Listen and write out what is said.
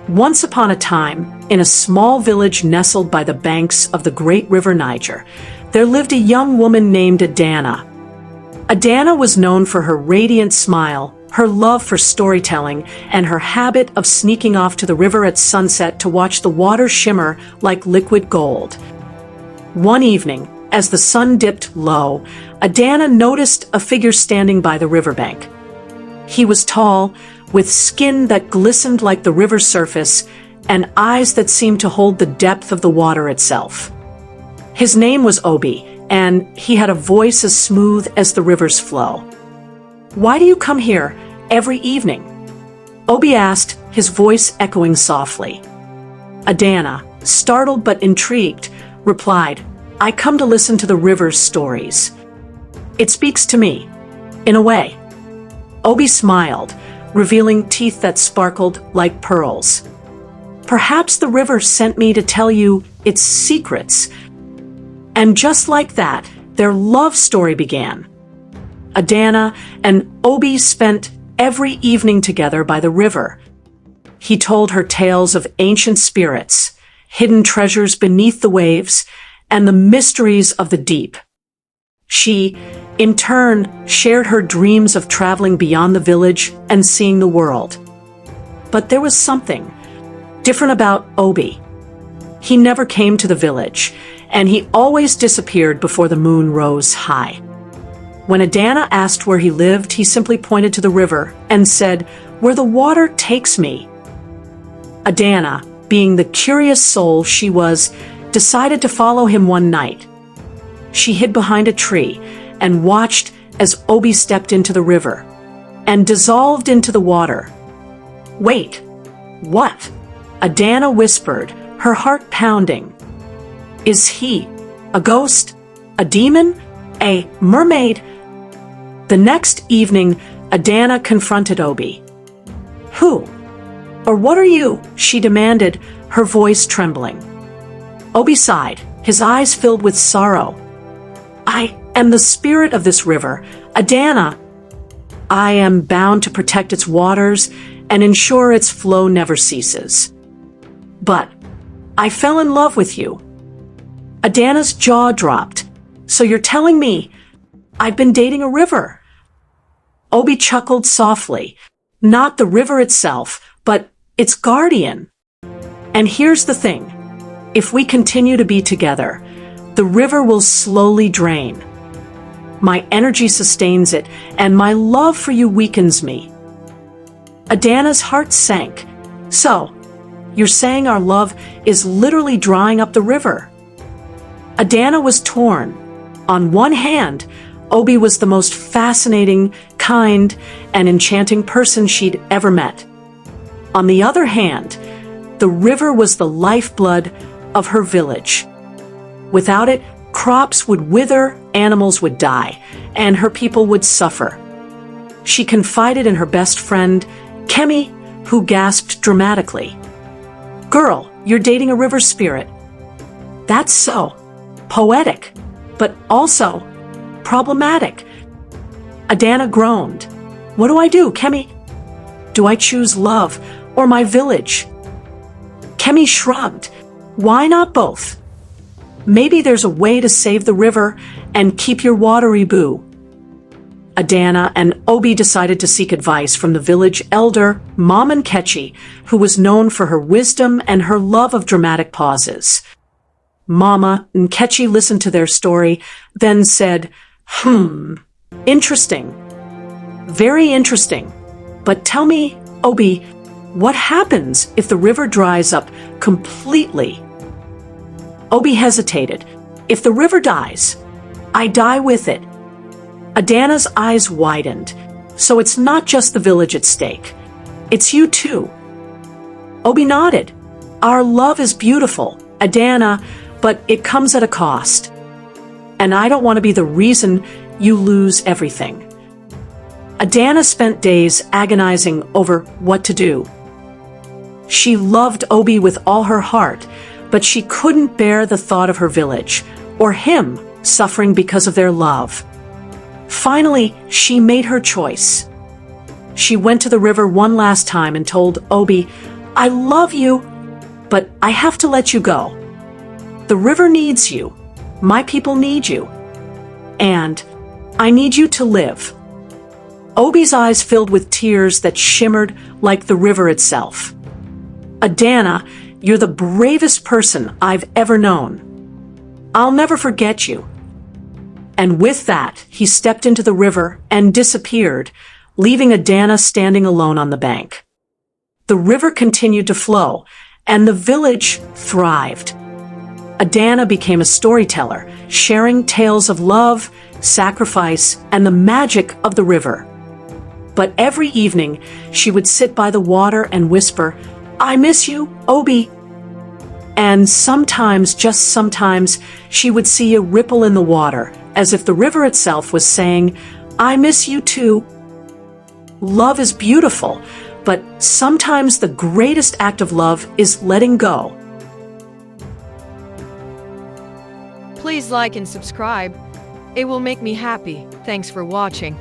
Once upon a time, in a small village nestled by the banks of the great river Niger, there lived a young woman named Adana. Adana was known for her radiant smile, her love for storytelling, and her habit of sneaking off to the river at sunset to watch the water shimmer like liquid gold. One evening, as the sun dipped low, Adana noticed a figure standing by the riverbank. He was tall, with skin that glistened like the river's surface, and eyes that seemed to hold the depth of the water itself. His name was Obi, and he had a voice as smooth as the river's flow. "Why do you come here every evening?" Obi asked, his voice echoing softly. Adana, startled but intrigued, replied, "I come to listen to the river's stories. It speaks to me, in a way." Obi smiled, revealing teeth that sparkled like pearls. "Perhaps the river sent me to tell you its secrets." And just like that, their love story began. Adana and Obi spent every evening together by the river. He told her tales of ancient spirits, hidden treasures beneath the waves, and the mysteries of the deep. She, in turn, shared her dreams of traveling beyond the village and seeing the world. But there was something different about Obi. He never came to the village, and he always disappeared before the moon rose high. When Adana asked where he lived, he simply pointed to the river and said, "Where the water takes me." Adana, being the curious soul she was, decided to follow him one night. She hid behind a tree and watched as Obi stepped into the river and dissolved into the water. "Wait, what?" Adana whispered, her heart pounding. "Is he a ghost? A demon? A mermaid?" The next evening, Adana confronted Obi. "Who? Or what are you?" she demanded, her voice trembling. Obi sighed, his eyes filled with sorrow. "I am the spirit of this river, Adana. I am bound to protect its waters and ensure its flow never ceases. But I fell in love with you." Adana's jaw dropped. "So you're telling me I've been dating a river?" Obi chuckled softly. "Not the river itself, but its guardian. And here's the thing. If we continue to be together, the river will slowly drain. My energy sustains it, and my love for you weakens me." Adana's heart sank. "So, you're saying our love is literally drying up the river?" Adana was torn. On one hand, Obi was the most fascinating, kind, and enchanting person she'd ever met. On the other hand, the river was the lifeblood of her village. Without it, crops would wither, animals would die, and her people would suffer. She confided in her best friend, Kemi, who gasped dramatically. "Girl, you're dating a river spirit. That's so poetic, but also problematic." Adana groaned. "What do I do, Kemi? Do I choose love or my village?" Kemi shrugged. "Why not both? Maybe there's a way to save the river and keep your watery boo." Adana and Obi decided to seek advice from the village elder, Mama Nkechi, who was known for her wisdom and her love of dramatic pauses. Mama Nkechi listened to their story, then said, Interesting. Very interesting. But tell me, Obi, what happens if the river dries up completely?" Obi hesitated. "If the river dies, I die with it." Adana's eyes widened. "So it's not just the village at stake. It's you too." Obi nodded. "Our love is beautiful, Adana, but it comes at a cost. And I don't want to be the reason you lose everything." Adana spent days agonizing over what to do. She loved Obi with all her heart, but she couldn't bear the thought of her village, or him, suffering because of their love. Finally, she made her choice. She went to the river one last time and told Obi, I love you, but I have to let you go. The river needs you. My people need you. And I need you to live." Obi's eyes filled with tears that shimmered like the river itself. "Adana, you're the bravest person I've ever known. I'll never forget you." And with that, he stepped into the river and disappeared, leaving Adana standing alone on the bank. The river continued to flow, and the village thrived. Adana became a storyteller, sharing tales of love, sacrifice, and the magic of the river. But every evening, she would sit by the water and whisper, "I miss you, Obi." And sometimes, just sometimes, she would see a ripple in the water, as if the river itself was saying, "I miss you too." Love is beautiful, but sometimes the greatest act of love is letting go. Please like and subscribe. It will make me happy. Thanks for watching.